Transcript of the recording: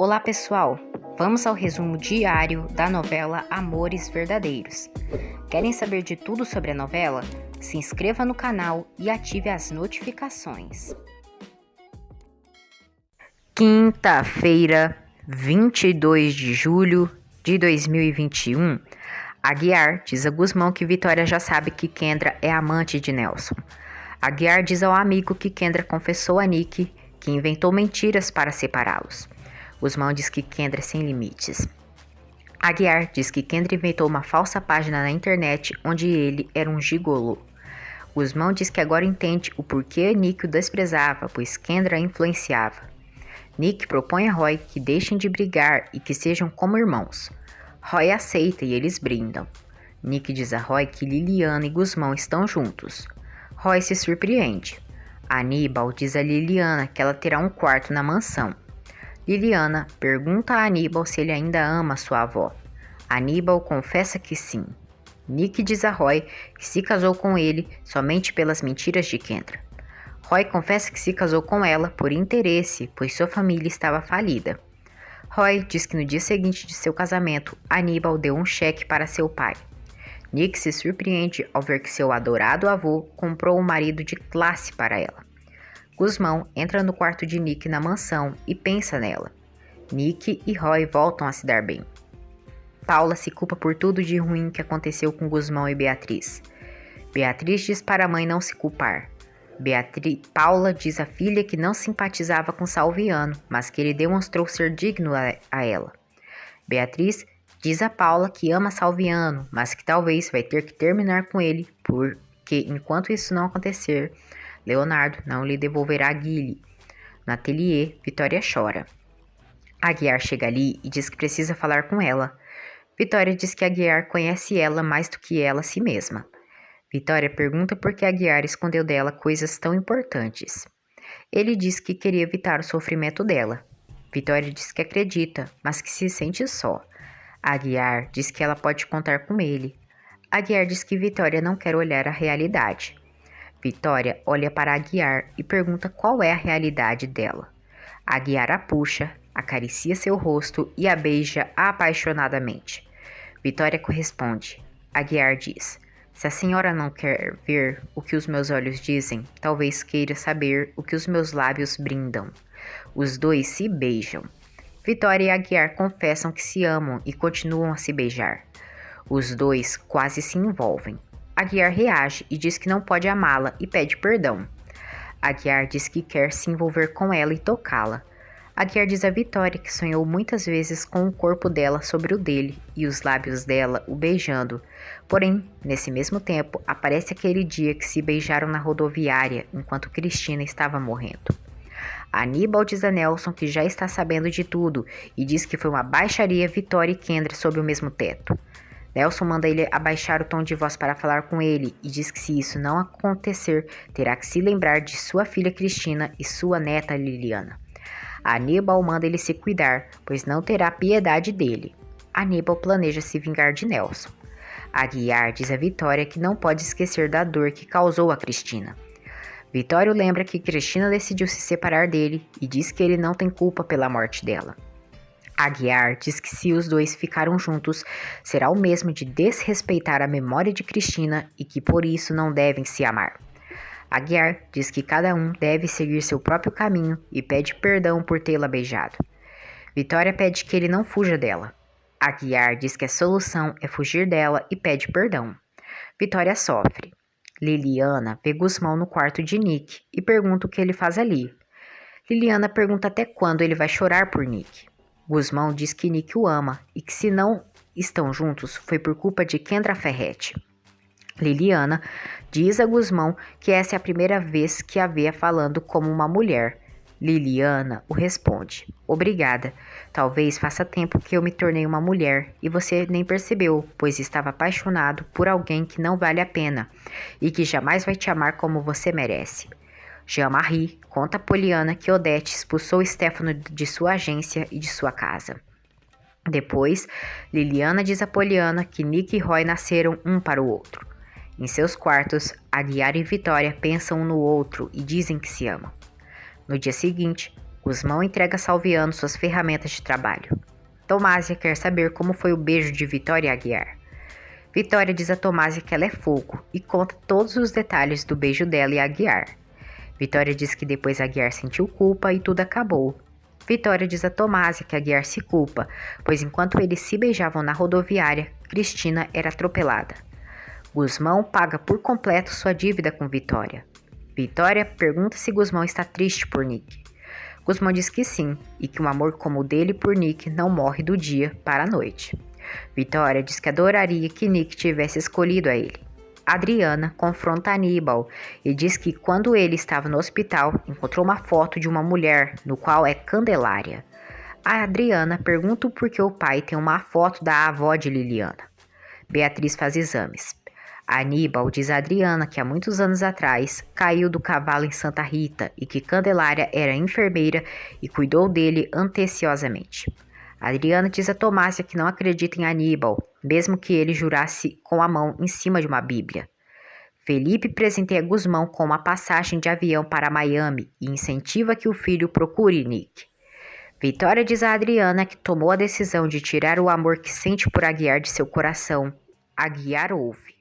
Olá pessoal, vamos ao resumo diário da novela Amores Verdadeiros. Querem saber de tudo sobre a novela? Se inscreva no canal e ative as notificações. Quinta-feira, 22 de julho de 2021. Aguiar diz a Gusmão que Vitória já sabe que Kendra é amante de Nelson. Aguiar diz ao amigo que Kendra confessou a Nick que inventou mentiras para separá-los. Gusmão diz que Kendra é sem limites. Aguiar diz que Kendra inventou uma falsa página na internet onde ele era um gigolô. Gusmão diz que agora entende o porquê Nick o desprezava, pois Kendra a influenciava. Nick propõe a Roy que deixem de brigar e que sejam como irmãos. Roy aceita e eles brindam. Nick diz a Roy que Liliana e Gusmão estão juntos. Roy se surpreende. Aníbal diz a Liliana que ela terá um quarto na mansão. Liliana pergunta a Aníbal se ele ainda ama sua avó. Aníbal confessa que sim. Nick diz a Roy que se casou com ele somente pelas mentiras de Kendra. Roy confessa que se casou com ela por interesse, pois sua família estava falida. Roy diz que no dia seguinte de seu casamento, Aníbal deu um cheque para seu pai. Nick se surpreende ao ver que seu adorado avô comprou um marido de classe para ela. Gusmão entra no quarto de Nick na mansão e pensa nela. Nick e Roy voltam a se dar bem. Paula se culpa por tudo de ruim que aconteceu com Gusmão e Beatriz. Beatriz diz para a mãe não se culpar. Paula diz à filha que não simpatizava com Salviano, mas que ele demonstrou ser digno a ela. Beatriz diz a Paula que ama Salviano, mas que talvez vai ter que terminar com ele, porque enquanto isso não acontecer, Leonardo não lhe devolverá Guile. No ateliê, Vitória chora. Aguiar chega ali e diz que precisa falar com ela. Vitória diz que Aguiar conhece ela mais do que ela a si mesma. Vitória pergunta por que Aguiar escondeu dela coisas tão importantes. Ele diz que queria evitar o sofrimento dela. Vitória diz que acredita, mas que se sente só. Aguiar diz que ela pode contar com ele. Aguiar diz que Vitória não quer olhar a realidade. Vitória olha para Aguiar e pergunta qual é a realidade dela. Aguiar a puxa, acaricia seu rosto e a beija apaixonadamente. Vitória corresponde. Aguiar diz: se a senhora não quer ver o que os meus olhos dizem, talvez queira saber o que os meus lábios brindam. Os dois se beijam. Vitória e Aguiar confessam que se amam e continuam a se beijar. Os dois quase se envolvem. Aguiar reage e diz que não pode amá-la e pede perdão. Aguiar diz que quer se envolver com ela e tocá-la. Aguiar diz a Vitória que sonhou muitas vezes com o corpo dela sobre o dele e os lábios dela o beijando. Porém, nesse mesmo tempo, aparece aquele dia que se beijaram na rodoviária enquanto Cristina estava morrendo. Aníbal diz a Nelson que já está sabendo de tudo e diz que foi uma baixaria Vitória e Kendra sob o mesmo teto. Nelson manda ele abaixar o tom de voz para falar com ele e diz que se isso não acontecer, terá que se lembrar de sua filha Cristina e sua neta Liliana. Aníbal manda ele se cuidar, pois não terá piedade dele. Aníbal planeja se vingar de Nelson. Aguiar diz a Vitória que não pode esquecer da dor que causou a Cristina. Vitória lembra que Cristina decidiu se separar dele e diz que ele não tem culpa pela morte dela. Aguiar diz que se os dois ficaram juntos, será o mesmo de desrespeitar a memória de Cristina e que por isso não devem se amar. Aguiar diz que cada um deve seguir seu próprio caminho e pede perdão por tê-la beijado. Vitória pede que ele não fuja dela. Aguiar diz que a solução é fugir dela e pede perdão. Vitória sofre. Liliana vê Gusmão no quarto de Nick e pergunta o que ele faz ali. Liliana pergunta até quando ele vai chorar por Nick. Gusmão diz que Nick o ama e que se não estão juntos foi por culpa de Kendra Ferretti. Liliana diz a Gusmão que essa é a primeira vez que a vê falando como uma mulher. Liliana o responde: obrigada, talvez faça tempo que eu me tornei uma mulher e você nem percebeu, pois estava apaixonado por alguém que não vale a pena e que jamais vai te amar como você merece. Jean-Marie conta a Poliana que Odete expulsou Stefano de sua agência e de sua casa. Depois, Liliana diz a Poliana que Nick e Roy nasceram um para o outro. Em seus quartos, Aguiar e Vitória pensam um no outro e dizem que se amam. No dia seguinte, Gusmão entrega a Salviano suas ferramentas de trabalho. Tomásia quer saber como foi o beijo de Vitória e Aguiar. Vitória diz a Tomásia que ela é fogo e conta todos os detalhes do beijo dela e Aguiar. Vitória diz que depois Aguiar sentiu culpa e tudo acabou. Vitória diz a Tomásia que Aguiar se culpa, pois enquanto eles se beijavam na rodoviária, Cristina era atropelada. Gusmão paga por completo sua dívida com Vitória. Vitória pergunta se Gusmão está triste por Nick. Gusmão diz que sim, e que um amor como o dele por Nick não morre do dia para a noite. Vitória diz que adoraria que Nick tivesse escolhido a ele. Adriana confronta Aníbal e diz que quando ele estava no hospital, encontrou uma foto de uma mulher, no qual é Candelária. A Adriana pergunta o porquê o pai tem uma foto da avó de Liliana. Beatriz faz exames. Aníbal diz a Adriana que há muitos anos atrás caiu do cavalo em Santa Rita e que Candelária era enfermeira e cuidou dele anteciosamente. Adriana diz a Tomásia que não acredita em Aníbal, mesmo que ele jurasse com a mão em cima de uma Bíblia. Felipe presenteia Gusmão com uma passagem de avião para Miami e incentiva que o filho procure Nick. Vitória diz a Adriana que tomou a decisão de tirar o amor que sente por Aguiar de seu coração. Aguiar ouve.